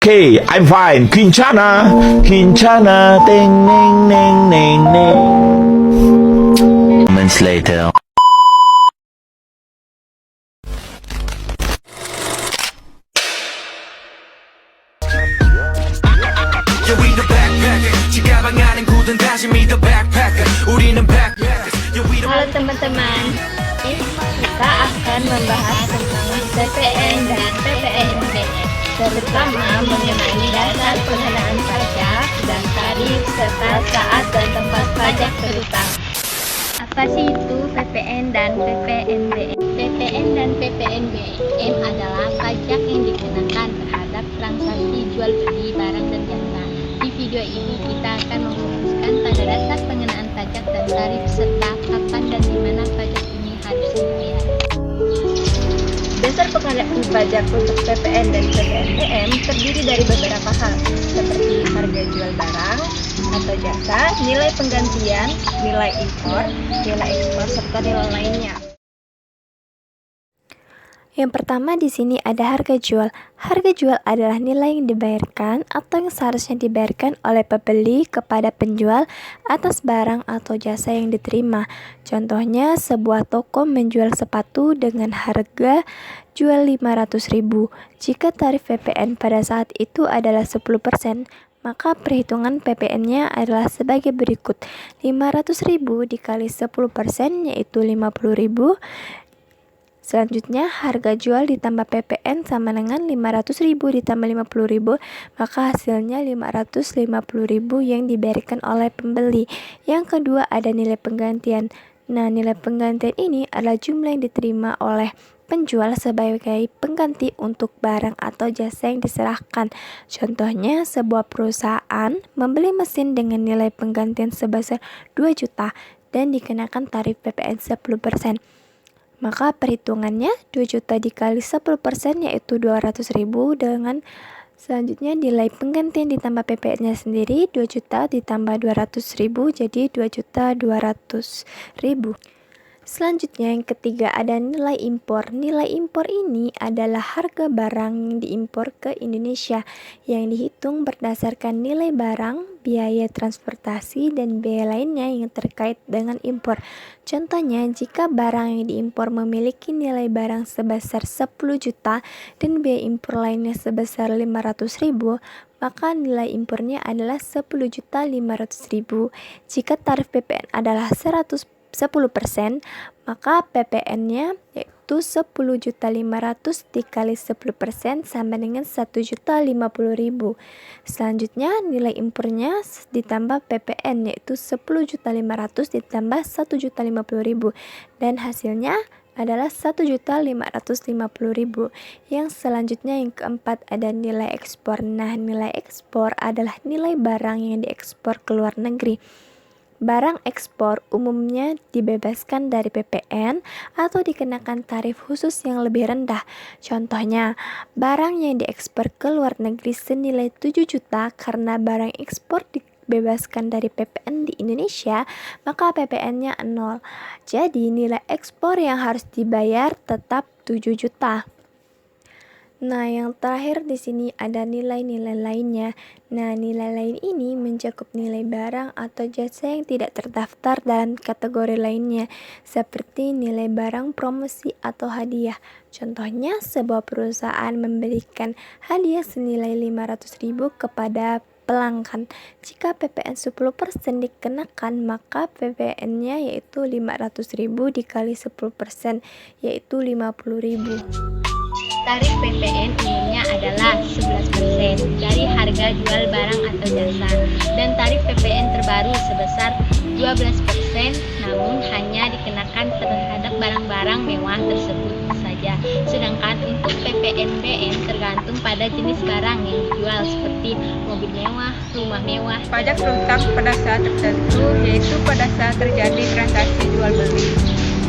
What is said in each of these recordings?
Okay, I'm fine. Quinchana, Quinchana, ding, ding, ding, ding, ding. Moments later. Halo teman-teman, kita akan membahas tentang PPN dan PPNBM, terutama mengenai dasar pengenaan pajak dan tarif serta saat dan tempat pajak terutama. Apa sih itu PPN dan PPNBM? PPN dan PPNBM adalah pajak yang dikenakan terhadap transaksi jual beli barang dan jasa. Di video ini kita akan merumuskan pada dasar pengenaan pajak dan tarif serta kapan dan di mana pajak ini harus dibayar. Dasar pengenaan pajak untuk PPN dan PPNBM terdiri dari beberapa hal, seperti harga jual barang atau jasa, nilai penggantian, nilai impor, nilai ekspor, serta nilai lainnya. Yang pertama di sini ada harga jual. Harga jual adalah nilai yang dibayarkan atau yang seharusnya dibayarkan oleh pembeli kepada penjual atas barang atau jasa yang diterima. Contohnya, sebuah toko menjual sepatu dengan harga jual 500.000. Jika tarif PPN pada saat itu adalah 10%, maka perhitungan PPN-nya adalah sebagai berikut. 500.000 dikali 10% yaitu 50.000. Selanjutnya, harga jual ditambah PPN sama dengan 500.000 ditambah 50.000, maka hasilnya 550.000 yang dibayarkan oleh pembeli. Yang kedua ada nilai penggantian. Nah, nilai penggantian ini adalah jumlah yang diterima oleh penjual sebagai pengganti untuk barang atau jasa yang diserahkan. Contohnya, sebuah perusahaan membeli mesin dengan nilai penggantian sebesar 2 juta dan dikenakan tarif PPN 10%. Maka perhitungannya 2 juta dikali 10% yaitu 200.000 dengan selanjutnya nilai penggantian ditambah PPN-nya sendiri 2 juta ditambah 200.000 jadi 2.200.000. Selanjutnya yang ketiga ada nilai impor. Nilai impor ini adalah harga barang yang diimpor ke Indonesia yang dihitung berdasarkan nilai barang, biaya transportasi, dan biaya lainnya yang terkait dengan impor. Contohnya, jika barang yang diimpor memiliki nilai barang sebesar 10 juta dan biaya impor lainnya sebesar 500.000, maka nilai impornya adalah 10.500.000. Jika tarif PPN adalah 10%, maka PPN-nya yaitu 10.500.000 dikali 10% sama dengan 1.050.000. Selanjutnya nilai impornya ditambah PPN yaitu 10.500.000 ditambah 1.050.000 dan hasilnya adalah 1.550.000. Yang selanjutnya yang keempat ada nilai ekspor. Nah, nilai ekspor adalah nilai barang yang diekspor ke luar negeri. Barang ekspor umumnya dibebaskan dari PPN atau dikenakan tarif khusus yang lebih rendah. Contohnya, barang yang diekspor ke luar negeri senilai 7 juta karena barang ekspor dibebaskan dari PPN di Indonesia, maka PPN-nya 0. Jadi, nilai ekspor yang harus dibayar tetap 7 juta. Nah, yang terakhir di sini ada nilai-nilai lainnya. Nah, nilai lain ini mencakup nilai barang atau jasa yang tidak terdaftar dalam kategori lainnya, seperti nilai barang promosi atau hadiah. Contohnya, sebuah perusahaan memberikan hadiah senilai 500.000 kepada pelanggan. Jika PPN 10% dikenakan, maka PPN-nya yaitu 500.000 dikali 10% yaitu 50.000. Tarif PPN umumnya adalah 11% dari harga jual barang atau jasa dan tarif PPN terbaru sebesar 12% namun hanya dikenakan terhadap barang-barang mewah tersebut saja. Sedangkan untuk PPNBM tergantung pada jenis barang yang dijual seperti mobil mewah, rumah mewah. Pajak terutang pada saat tertentu yaitu pada saat terjadi transaksi jual beli,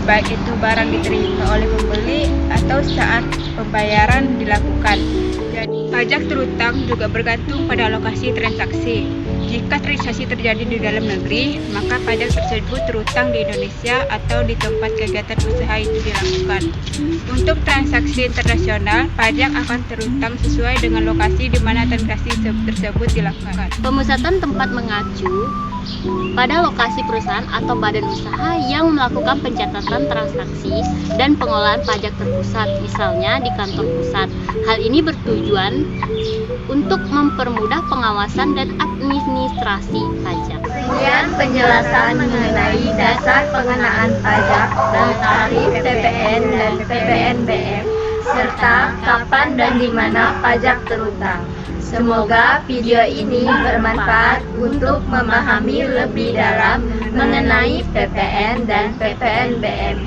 baik itu barang diterima oleh pembeli atau saat pembayaran dilakukan. Jadi, pajak terutang juga bergantung pada lokasi transaksi. Jika transaksi terjadi di dalam negeri, maka pajak tersebut terutang di Indonesia atau di tempat kegiatan usaha itu dilakukan. Untuk transaksi internasional, pajak akan terutang sesuai dengan lokasi di mana transaksi tersebut dilakukan. Pemusatan tempat mengacu pada lokasi perusahaan atau badan usaha yang melakukan pencatatan transaksi dan pengolahan pajak terpusat, misalnya di kantor pusat. Hal ini bertujuan untuk mempermudah pengawasan dan administrasi pajak. Sekian penjelasan mengenai dasar pengenaan pajak dan tarif PPN dan PPNBM, serta kapan dan di mana pajak terutang. Semoga video ini bermanfaat untuk memahami lebih dalam mengenai PPN dan PPNBM.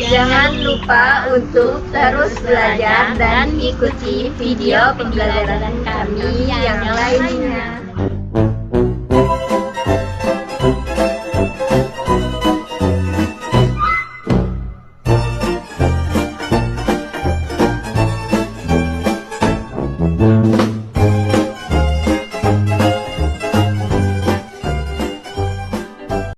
Jangan lupa untuk terus belajar dan ikuti video pembelajaran kami yang lainnya. Neng